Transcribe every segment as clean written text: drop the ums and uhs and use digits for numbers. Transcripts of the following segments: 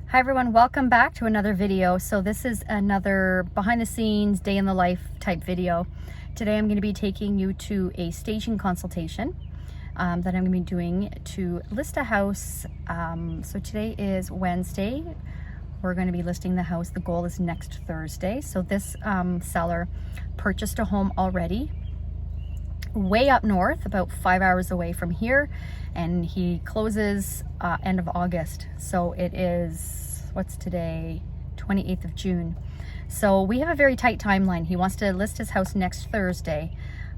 Hi everyone, welcome back to another video. So this is another behind the scenes, day in the life type video. Today I'm going to be taking you to a staging consultation that I'm going to be doing to list a house. So today is Wednesday. We're going to be listing the house. The goal is next Thursday. So this seller purchased a home already way up north, about 5 hours away from here, and he closes end of August. So it is, what's today, 28th of June. So we have a very tight timeline. He wants to list his house next Thursday.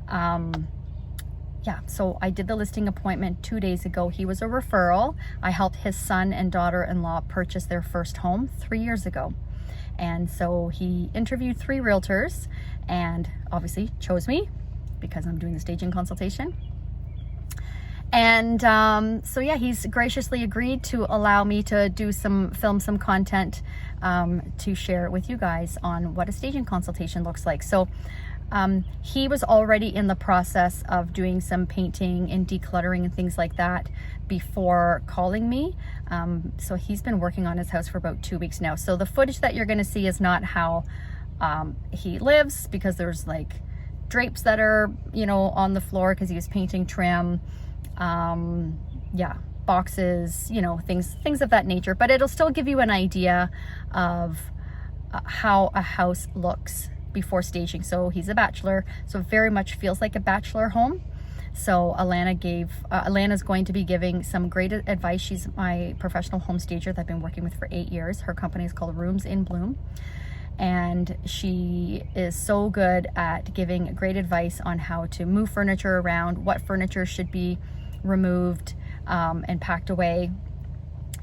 Yeah, so I did the listing appointment 2 days ago. He was a referral. I helped his son and daughter-in-law purchase their first home 3 years ago. And so he interviewed 3 realtors and obviously chose me because I'm doing the staging consultation. And so yeah, he's graciously agreed to allow me to do film some content to share with you guys on what a staging consultation looks like. So he was already in the process of doing some painting and decluttering and things like that before calling me. So he's been working on his house for about 2 weeks now. So the footage that you're gonna see is not how he lives, because there's like drapes that are, you know, on the floor because he was painting trim. Yeah, boxes, you know, things of that nature, but it'll still give you an idea of how a house looks before staging. So he's a bachelor, so it very much feels like a bachelor home. So Alana's going to be giving some great advice. She's my professional home stager that I've been working with for 8 years. Her company is called Rooms in Bloom. And she is so good at giving great advice on how to move furniture around, what furniture should be removed and packed away.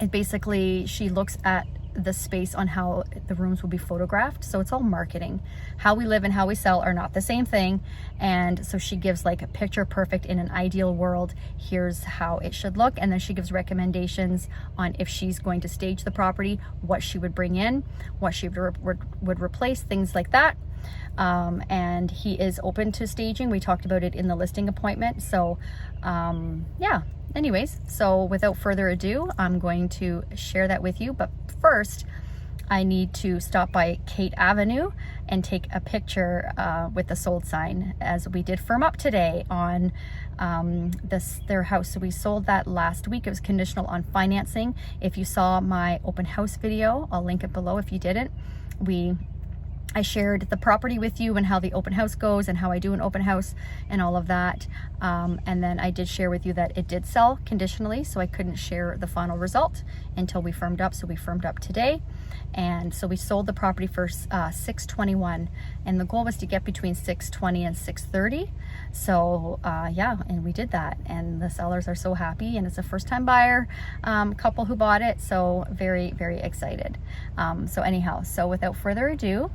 And basically, she looks at the space on how the rooms will be photographed. So it's all marketing. How we live and how we sell are not the same thing. And so she gives like a picture perfect in an ideal world. Here's how it should look. And then she gives recommendations on if she's going to stage the property, what she would bring in, what she would replace, things like that. And he is open to staging. We talked about it in the listing appointment. So yeah, anyways, so without further ado, I'm going to share that with you. But first, I need to stop by Kate Avenue and take a picture with the sold sign, as we did firm up today on their house. So we sold that last week. It was conditional on financing. If you saw my open house video, I'll link it below if you didn't. I shared the property with you and how the open house goes and how I do an open house and all of that. And then I did share with you that it did sell conditionally, so I couldn't share the final result until we firmed up. So we firmed up today. And so we sold the property for $621, and the goal was to get between $620 and $630. So yeah, and we did that, and the sellers are so happy, and it's a first-time buyer couple who bought it, so very, very excited. So anyhow, so without further ado,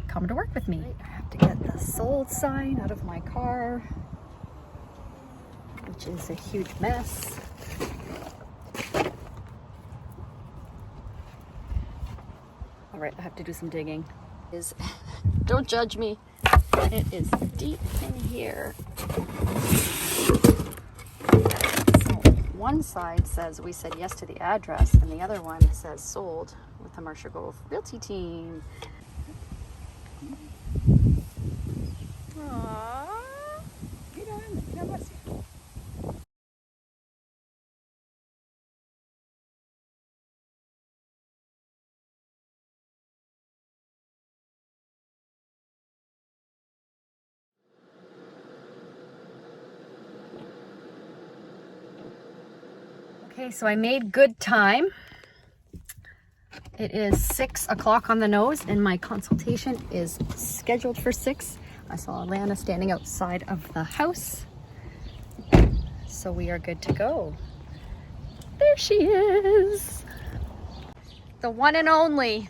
come to work with me. I have to get the sold sign out of my car, which is a huge mess. All right, I have to do some digging. Don't judge me. It is deep in here. So one side says we said yes to the address, and the other one says sold with the Marcia Grove Realty team. Okay, so I made good time. It is 6 o'clock on the nose, and my consultation is scheduled for 6. I saw Alana standing outside of the house, so we are good to go. There she is. The one and only.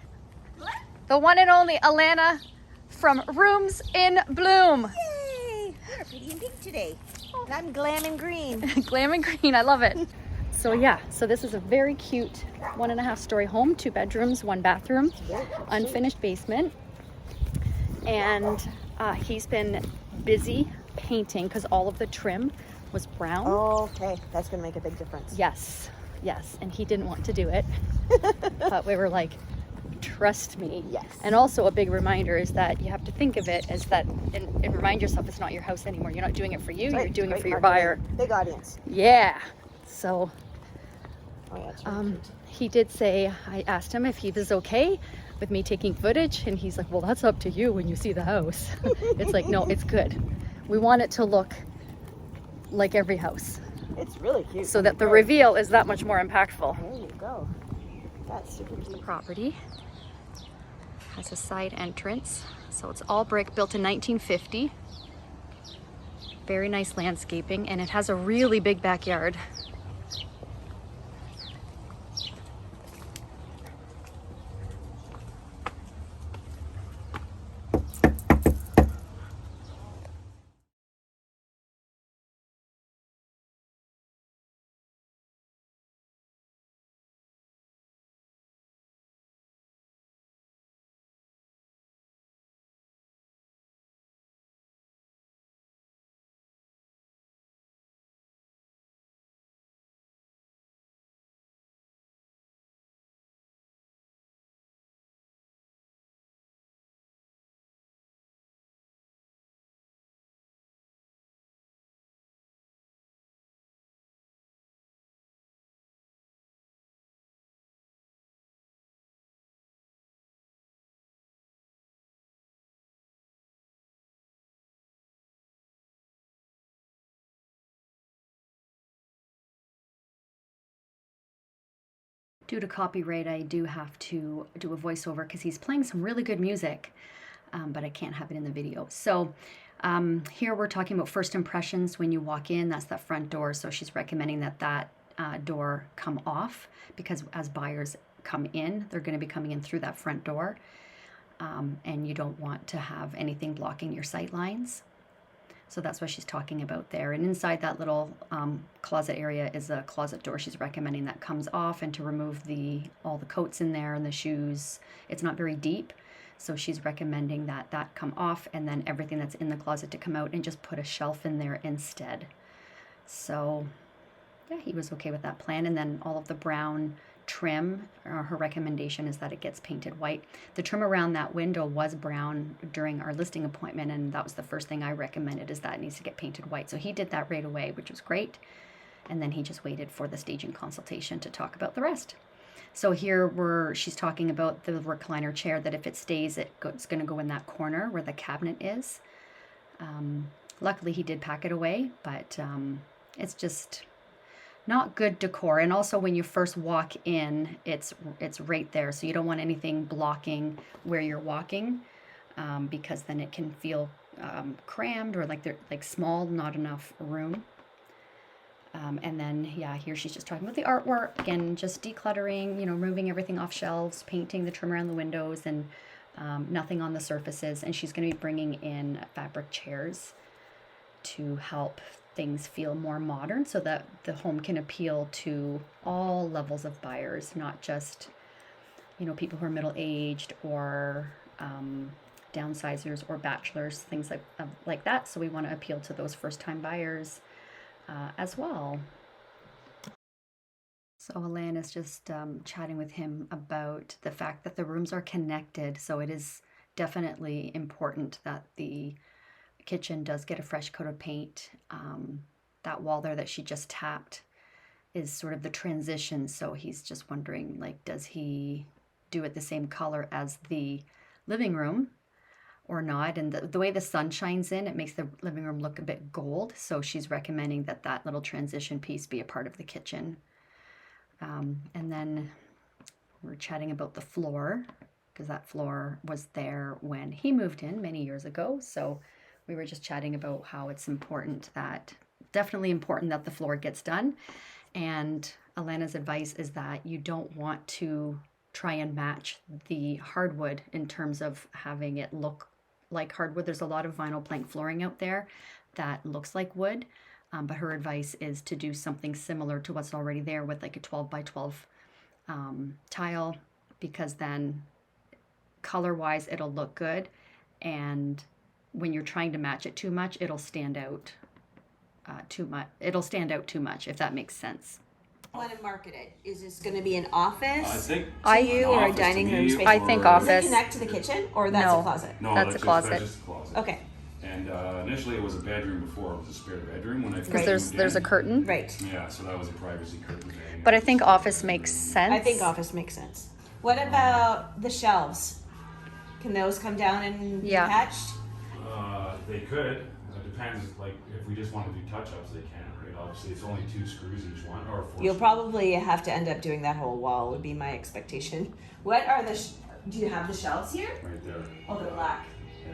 What? The one and only Alana from Rooms in Bloom. Yay! We're pretty in pink today. And I'm glam and green. Glam and green, I love it. So yeah, so this is a very cute 1.5 story home, 2 bedrooms, 1 bathroom, unfinished basement. And he's been busy painting because all of the trim was brown. Oh, okay. That's going to make a big difference. Yes. Yes, and he didn't want to do it. But we were like, trust me. Yes. And also a big reminder is that you have to think of it as that, and remind yourself it's not your house anymore. You're not doing it for you, Right, you're doing it great for your marketing. buyer. Big audience. Yeah. So Oh, yeah, it's really cute. he did say, I asked him if he was okay with me taking footage, and he's like, well, that's up to you when you see the house. It's like, no, it's good. We want it to look like every house, It's really cute. so that the reveal is that much more impactful. There you go. That's super cute. Property has a side entrance, so it's all brick, built in 1950. Very nice landscaping, and it has a really big backyard. Due to copyright, I do have to do a voiceover because he's playing some really good music, but I can't have it in the video. So here we're talking about first impressions when you walk in. That's that front door. So she's recommending that that door come off, because as buyers come in, they're going to be coming in through that front door, and you don't want to have anything blocking your sight lines. So that's what she's talking about there. And inside that little closet area is a closet door. She's recommending that comes off, and to remove all the coats in there and the shoes. It's not very deep, so she's recommending that that come off, and then everything that's in the closet to come out, and just put a shelf in there instead. So yeah, he was okay with that plan. And then all of the brown trim, her recommendation is that it gets painted white. The trim around that window was brown during our listing appointment, and that was the first thing I recommended, is that it needs to get painted white. So he did that right away, which was great. And then he just waited for the staging consultation to talk about the rest. So here she's talking about the recliner chair, that if it stays, it's going to go in that corner where the cabinet is. Luckily he did pack it away, but it's just not good decor. And also when you first walk in, it's right there, so you don't want anything blocking where you're walking, because then it can feel crammed, or like they're like small, not enough room. And then yeah, here she's just talking about the artwork, again, just decluttering, removing everything off shelves, painting the trim around the windows, and nothing on the surfaces. And she's going to be bringing in fabric chairs to help things feel more modern, so that the home can appeal to all levels of buyers, not just people who are middle-aged, or downsizers, or bachelors, things like that. So we want to appeal to those first-time buyers as well. So Alan is just chatting with him about the fact that the rooms are connected, so it is definitely important that the kitchen does get a fresh coat of paint. That wall there that she just tapped is sort of the transition, so he's just wondering, like, does he do it the same color as the living room or not? And the way the sun shines in, it makes the living room look a bit gold, so she's recommending that that little transition piece be a part of the kitchen. And then we're chatting about the floor, because that floor was there when he moved in many years ago. So we were just chatting about how it's definitely important that the floor gets done. And Alana's advice is that you don't want to try and match the hardwood in terms of having it look like hardwood. There's a lot of vinyl plank flooring out there that looks like wood, but her advice is to do something similar to what's already there, with like a 12 by 12 tile, because then color-wise it'll look good, and when you're trying to match it too much, it'll stand out too much. It'll stand out too much, if that makes sense. Want to market it? Is this going to be an office? I think to you or a dining room space? I think Does it office. connect to the kitchen or that's No. a closet? No, That's a closet. That's just a closet. Okay. And initially it was a bedroom before. It was a spare bedroom when I first Because moved there's a in. curtain. Right. Yeah, so that was a privacy curtain thing. But I think office makes sense. I think office makes sense. What about the shelves? Can those come down and be Yeah. attached? They could. It depends. Like if we just want to do touch-ups, they can. Right? Obviously, it's only 2 screws each one, or 4. You'll screws. probably have to end up doing that whole wall, would be my expectation. What are the, do you have the shelves here? Right there. Oh, they're black. Yeah.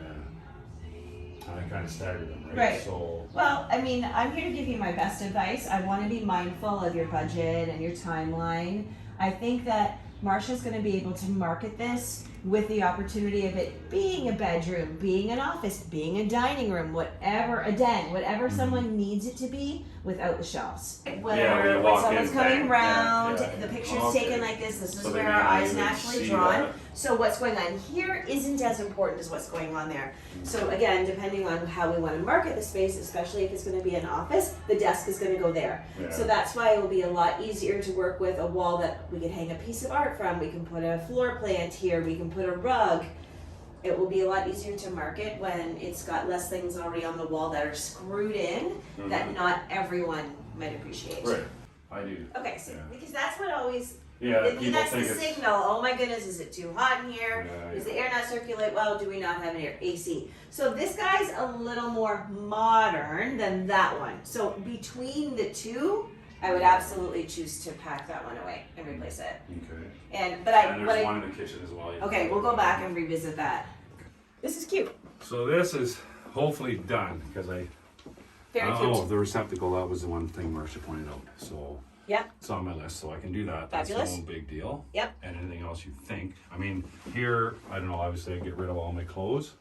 And I kind of staggered them, right? Right. So. Well, I mean, I'm here to give you my best advice. I want to be mindful of your budget and your timeline. I think that Marsha's going to be able to market this with the opportunity of it being a bedroom, being an office, being a dining room, whatever, a den, whatever someone needs it to be without the shelves. Whether when you when walk someone's in, coming bang, around, yeah. the picture's Okay. taken like this is So where they our can eyes even naturally see drawn. that. So what's going on here isn't as important as what's going on there. So again, depending on how we want to market the space, especially if it's going to be an office, the desk is going to go there. Yeah. So that's why it will be a lot easier to work with a wall that we can hang a piece of art from. We can put a floor plant here. We can put a rug. It will be a lot easier to market when it's got less things already on the wall that are screwed in that not everyone might appreciate. Right. I do. Okay, so Yeah. because that's what always Yeah. People that's the think it's. signal. Oh my goodness, is it too hot in here? Yeah, Does the air not circulate well? Do we not have an air AC? So this guy's a little more modern than that one. So between the two, I would absolutely choose to pack that one away and replace it. Okay. And there's one in the kitchen as well. okay, we'll go back and revisit that. This is cute. So this is hopefully done because I. Very Oh, cute. the receptacle. That was the one thing Marcia pointed out. So. Yep. It's on my list, so I can do that. Fabulous. That's no big deal. Yep. And anything else you think? I mean, here, I don't know. Obviously, I get rid of all my clothes,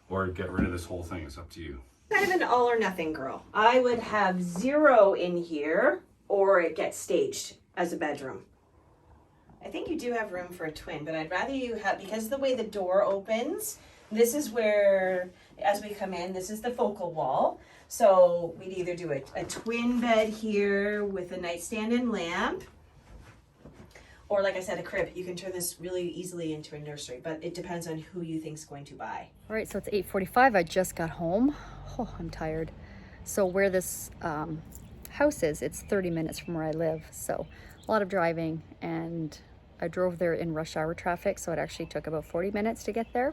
or get rid of this whole thing. It's up to you. Kind of an all or nothing girl. I would have 0 in here, or it gets staged as a bedroom. I think you do have room for a twin, but I'd rather you have, because of the way the door opens, this is where, as we come in, this is the focal wall. So we'd either do a twin bed here with a nightstand and lamp, or like I said, a crib. You can turn this really easily into a nursery, but it depends on who you think's going to buy. All right, so it's 8:45. I just got home. Oh, I'm tired. So where this house is, it's 30 minutes from where I live. So a lot of driving, and I drove there in rush hour traffic, so it actually took about 40 minutes to get there.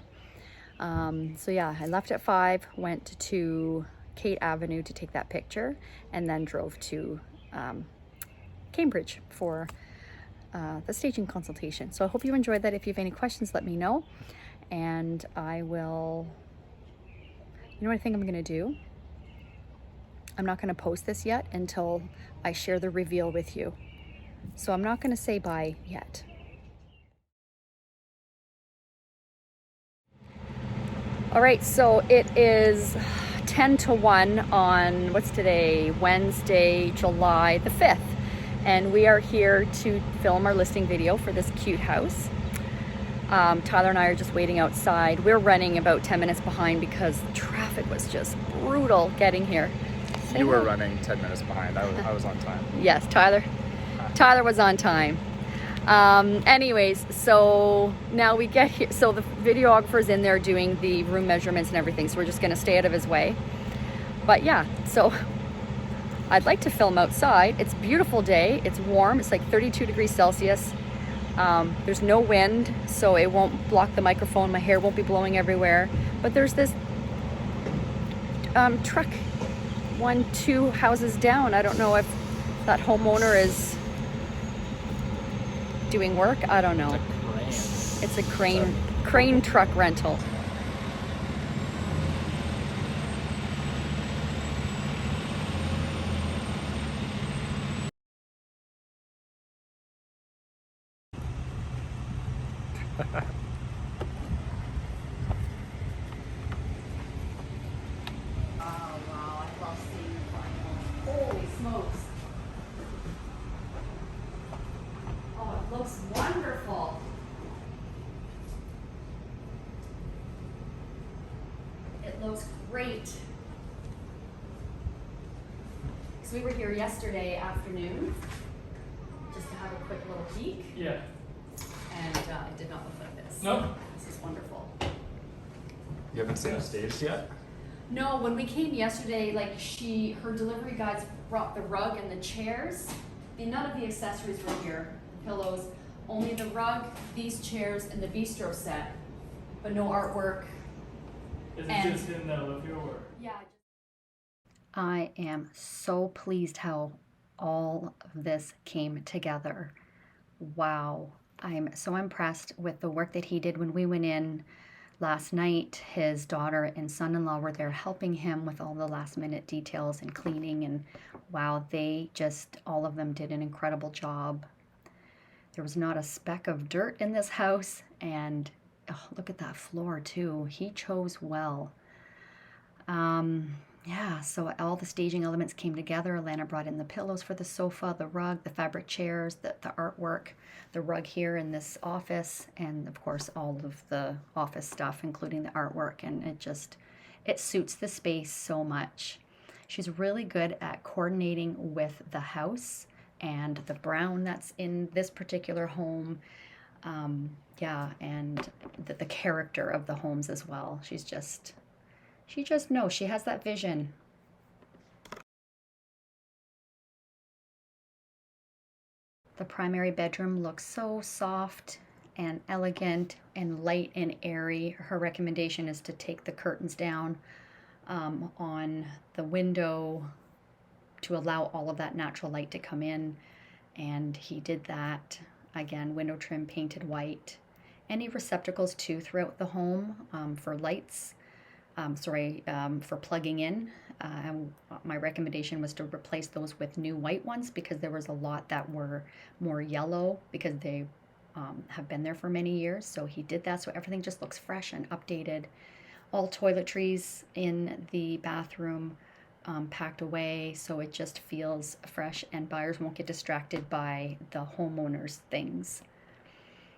So yeah, I left at 5, went to Kate Avenue to take that picture, and then drove to Cambridge for the staging consultation. So I hope you enjoyed that. If you have any questions, let me know, and I will, you know what I think I'm gonna do? I'm not gonna post this yet until I share the reveal with you. So I'm not gonna say bye yet. All right, so it is 10 to 1 on, what's today? Wednesday, July the 5th. And we are here to film our listing video for this cute house. Tyler and I are just waiting outside. We're running about 10 minutes behind because the traffic was just brutal getting here. You were running 10 minutes behind. I was on time. Yes, Tyler was on time. Anyways, so now we get here. So the videographer's in there doing the room measurements and everything. So we're just going to stay out of his way. But yeah, so I'd like to film outside. It's a beautiful day. It's warm. It's like 32 degrees Celsius. There's no wind, so it won't block the microphone. My hair won't be blowing everywhere. But there's this truck 2 houses down. I don't know if that homeowner is doing work. I don't know. It's a crane truck rental. Holy smokes. Oh, it looks wonderful. It looks great. So we were here yesterday afternoon just to have a quick little peek. Yeah. And it did not look like this. Nope. This is wonderful. You haven't seen it staged yet? No, when we came yesterday, like her delivery guys brought the rug and the chairs. None of the accessories were here, the pillows, only the rug, these chairs, and the bistro set, but no artwork. Is And- it just in the living room or? Yeah. I am so pleased how all of this came together. Wow. I'm so impressed with the work that he did when we went in last night. His daughter and son-in-law were there helping him with all the last minute details and cleaning, and wow, they just, all of them did an incredible job. There was not a speck of dirt in this house, and oh, look at that floor too. He chose well. Yeah, so all the staging elements came together. Alana brought in the pillows for the sofa, the rug, the fabric chairs, the artwork, the rug here in this office, and of course all of the office stuff, including the artwork, and it suits the space so much. She's really good at coordinating with the house and the brown that's in this particular home. Yeah, and the character of the homes as well. She just knows, she has that vision. The primary bedroom looks so soft and elegant and light and airy. Her recommendation is to take the curtains down on the window to allow all of that natural light to come in, and he did that. Again, window trim painted white. Any receptacles too throughout the home for lights. For plugging in. My recommendation was to replace those with new white ones because there was a lot that were more yellow because they have been there for many years. So he did that, so everything just looks fresh and updated. All toiletries in the bathroom packed away, so it just feels fresh and buyers won't get distracted by the homeowner's things.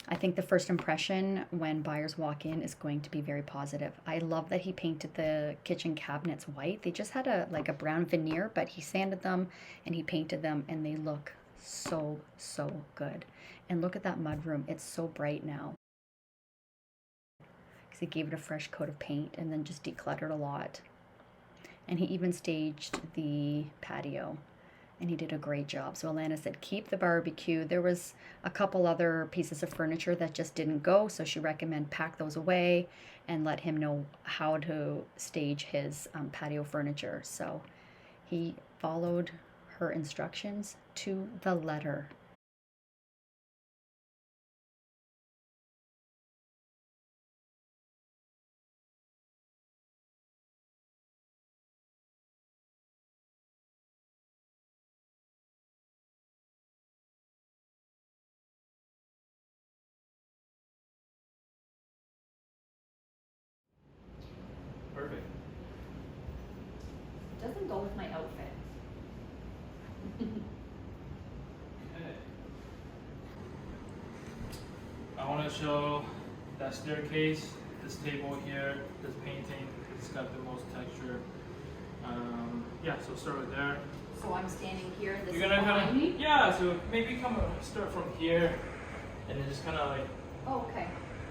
I think the first impression when buyers walk in is going to be very positive. I love that he painted the kitchen cabinets white. They just had a brown veneer, but he sanded them and he painted them, and they look so, so good. And look at that mudroom. It's so bright now. Because he gave it a fresh coat of paint and then just decluttered a lot. And he even staged the patio. And he did a great job. So Alana said, keep the barbecue. There was a couple other pieces of furniture that just didn't go, so she recommended pack those away and let him know how to stage his patio furniture. So he followed her instructions to the letter. Perfect. Doesn't go with my outfit. Okay. I want to show that staircase, this table here, this painting. It's got the most texture. Yeah, so start with there. So I'm standing here, this is You're gonna behind kind me? of, yeah. So maybe start from here, and then just kind of like, Oh, okay.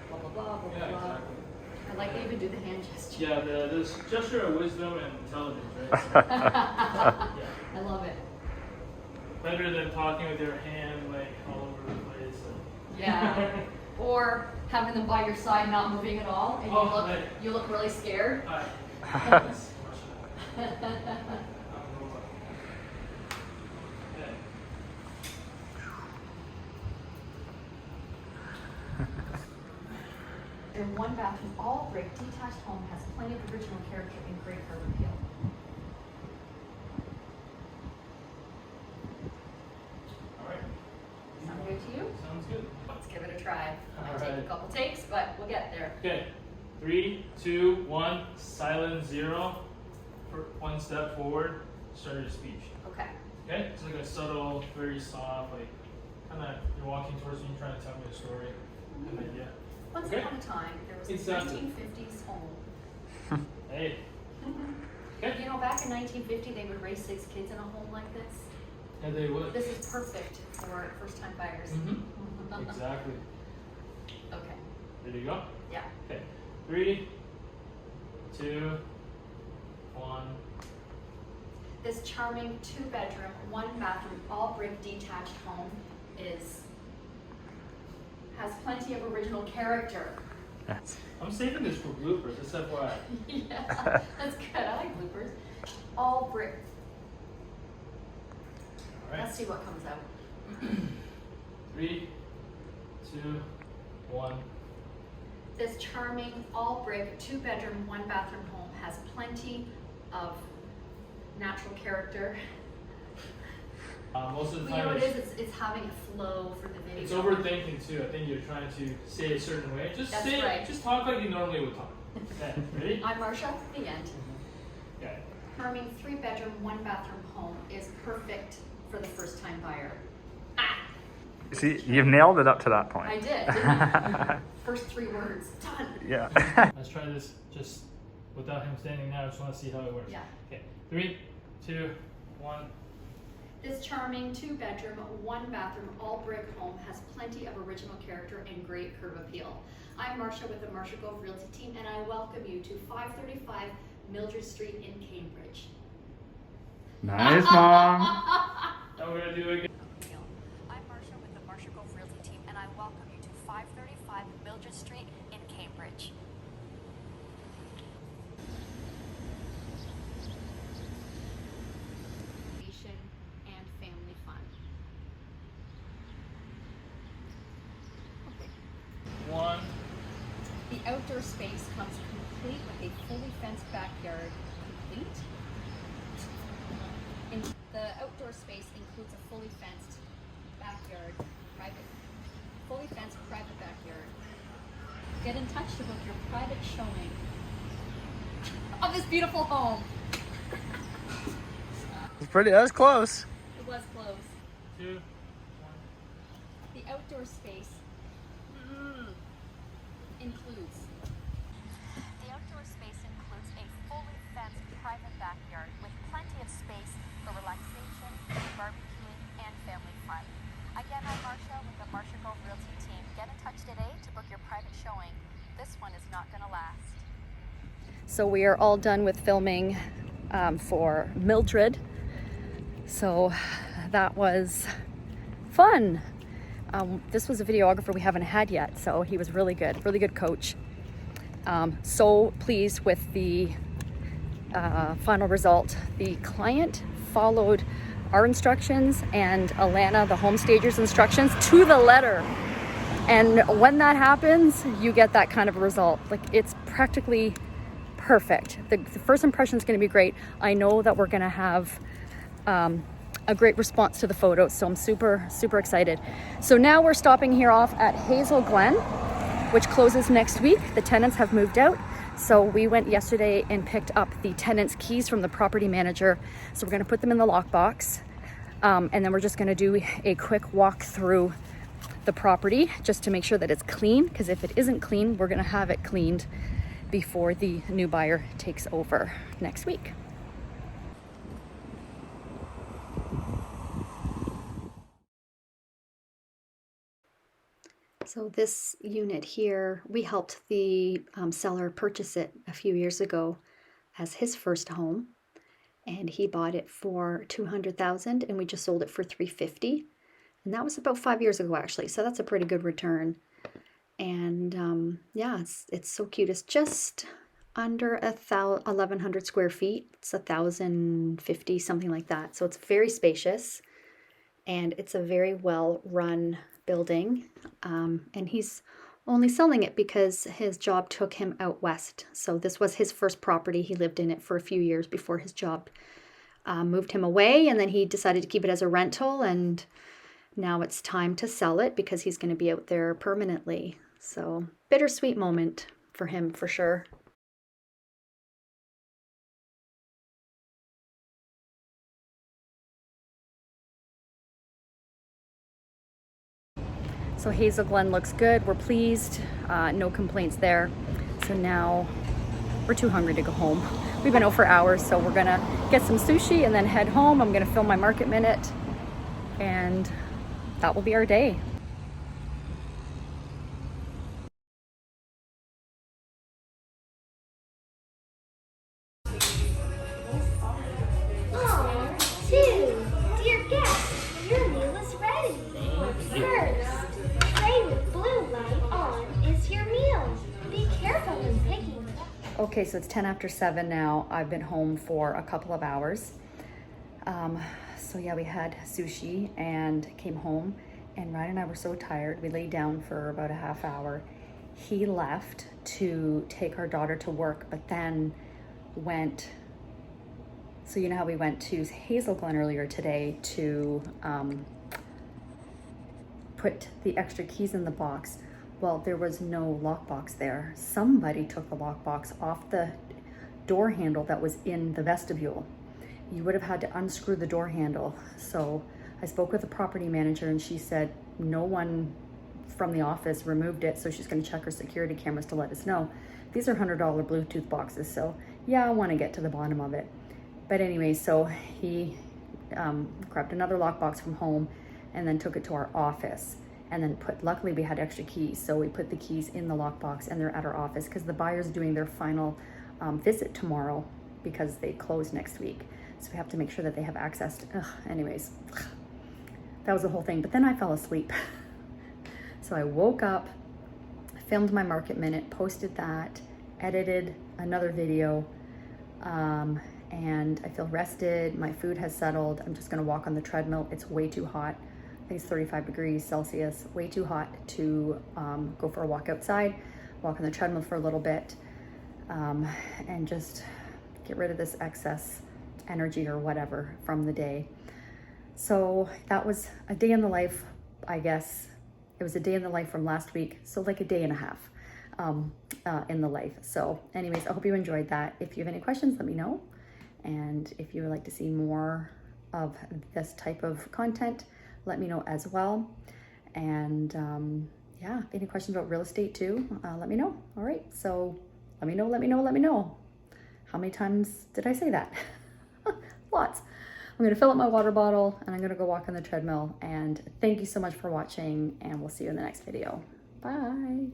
Blah, blah, blah, blah, yeah, blah. exactly. I like that you do the hand gesture. Yeah, this gesture of wisdom and intelligence, right? So, yeah. I love it. Better than talking with your hand like all over the place. So. Yeah. Or having them by your side, not moving at all, and Oh, right. you look really scared. Hi. In one bathroom, all brick, detached home has plenty of original character and great curb appeal. All right. Sound good to you? Sounds good. Let's give it a try. Might All take a right. couple takes, but we'll get there. Okay. 3, 2, 1. Silent 0. One step forward. Start your speech. Okay. Okay. It's like a subtle, very soft, like kind of you're walking towards me, trying to tell me a story. And then yeah. Once Okay. upon a time, there was a Exactly. 1950s home. Hey. Okay. You know, back in 1950, they would raise 6 kids in a home like this. And they would. This is perfect for first-time buyers. Exactly. Okay. There you go. Yeah. Okay. 3, 2, 1. This charming 2-bedroom, 1-bathroom, all brick detached home has plenty of original character. I'm saving this for bloopers, just FYI. Yeah, that's good. I like bloopers. All brick. All right. Let's see what comes out. 3, 2, 1. This charming all brick 2-bedroom, 1-bathroom home has plenty of natural character. Most of the You know time, what it is? It's having a flow for the video. it's overthinking too. I think you're trying to say a certain way. Just That's say, right. just talk like you normally would talk. Okay, ready? I'm Marsha, the end. Okay. Charming 3-bedroom, 1-bathroom home is perfect for the first-time buyer. See, you've nailed it up to that point. I did, didn't I? First 3 words, done. Yeah. Let's try this just without him standing now. I just want to see how it works. Yeah. Okay. 3, 2, 1. This charming 2-bedroom, 1-bathroom, all brick home has plenty of original character and great curb appeal. I'm Marsha with the Marsha Grove Realty team, and I welcome you to 535 Mildred Street in Cambridge. Nice, Mom. Now we're gonna do it again. I'm Marsha with the Marsha Grove Realty team, and I welcome you to 535 Mildred Street in Cambridge. And family fun. 1. The outdoor space comes complete with a fully fenced backyard. Complete. The outdoor space includes a fully fenced backyard, fully fenced private backyard. Get in touch to book your private showing of this beautiful home. It's pretty, that was close. It was close. 2, 1. The outdoor space includes. The outdoor space includes a fully fenced private backyard with plenty of space for relaxation, barbecuing, and family fun. Again, I'm Marsha with the Marsha Grove Realty team. Get in touch today to book your private showing. This one is not going to last. So we are all done with filming for Mildred. So that was fun. This was a videographer we haven't had yet, so he was really good coach. So pleased with the final result. The client followed our instructions and Alana, the home stager's instructions, to the letter. And when that happens, you get that kind of a result. Like, it's practically perfect. The first impression is going to be great. I know that we're going to have a great response to the photos, so I'm super excited. So now we're stopping here off at Hazel Glen, which closes next week. The tenants have moved out, so we went yesterday and picked up the tenants' keys from the property manager. So we're going to put them in the lockbox, and then we're just going to do a quick walk through the property just to make sure that it's clean, because if it isn't clean, we're going to have it cleaned before the new buyer takes over next week. So this unit here, we helped the seller purchase it a few years ago as his first home, and he bought it for $200,000 and we just sold it for $350,000, and that was about 5 years ago actually, so that's a pretty good return. And yeah, it's so cute. It's just under 1,100 square feet. It's 1,050, something like that. So it's very spacious, and it's a very well run building. And he's only selling it because his job took him out west. So this was his first property. He lived in it for a few years before his job moved him away, and then he decided to keep it as a rental, and now it's time to sell it because he's going to be out there permanently. So bittersweet moment for him for sure. So Hazel Glen looks good. We're pleased. No complaints there. So now we're too hungry to go home. We've been out for hours, so we're gonna get some sushi and then head home. I'm gonna film my market minute, and that will be our day. Dear guest, your meal is ready. First, tray with blue light on is your meal. Be careful when picking. Okay, so it's 10 after 7 now. I've been home for a couple of hours. So yeah, we had sushi and came home, and Ryan and I were so tired. We laid down for about a half hour. He left to take our daughter to work, but then went, so you know how we went to Hazel Glen earlier today to put the extra keys in the box. Well, there was no lockbox there. Somebody took the lockbox off the door handle that was in the vestibule. You would have had to unscrew the door handle. So I spoke with the property manager, and she said no one from the office removed it, so she's going to check her security cameras to let us know. These are $100 Bluetooth boxes, so yeah, I want to get to the bottom of it. But anyway, so he grabbed another lockbox from home and then took it to our office, and then luckily we had extra keys, so we put the keys in the lockbox, and they're at our office because the buyer's doing their final visit tomorrow because they close next week. So we have to make sure that they have access to, anyways, that was the whole thing. But then I fell asleep. So I woke up, filmed my market minute, posted that, edited another video, and I feel rested. My food has settled. I'm just gonna walk on the treadmill. It's way too hot. I think it's 35 degrees Celsius, way too hot to go for a walk outside, walk on the treadmill for a little bit, and just get rid of this excess energy or whatever from the day. So that was a day in the life, I guess. It was a day in the life from last week, so like a day and a half in the life. So anyways, I hope you enjoyed that. If you have any questions, let me know. And if you would like to see more of this type of content, let me know as well. And yeah, any questions about real estate too, let me know. All right, so let me know. How many times did I say that? Lots. I'm gonna fill up my water bottle and I'm gonna go walk on the treadmill. And thank you so much for watching, and we'll see you in the next video. Bye.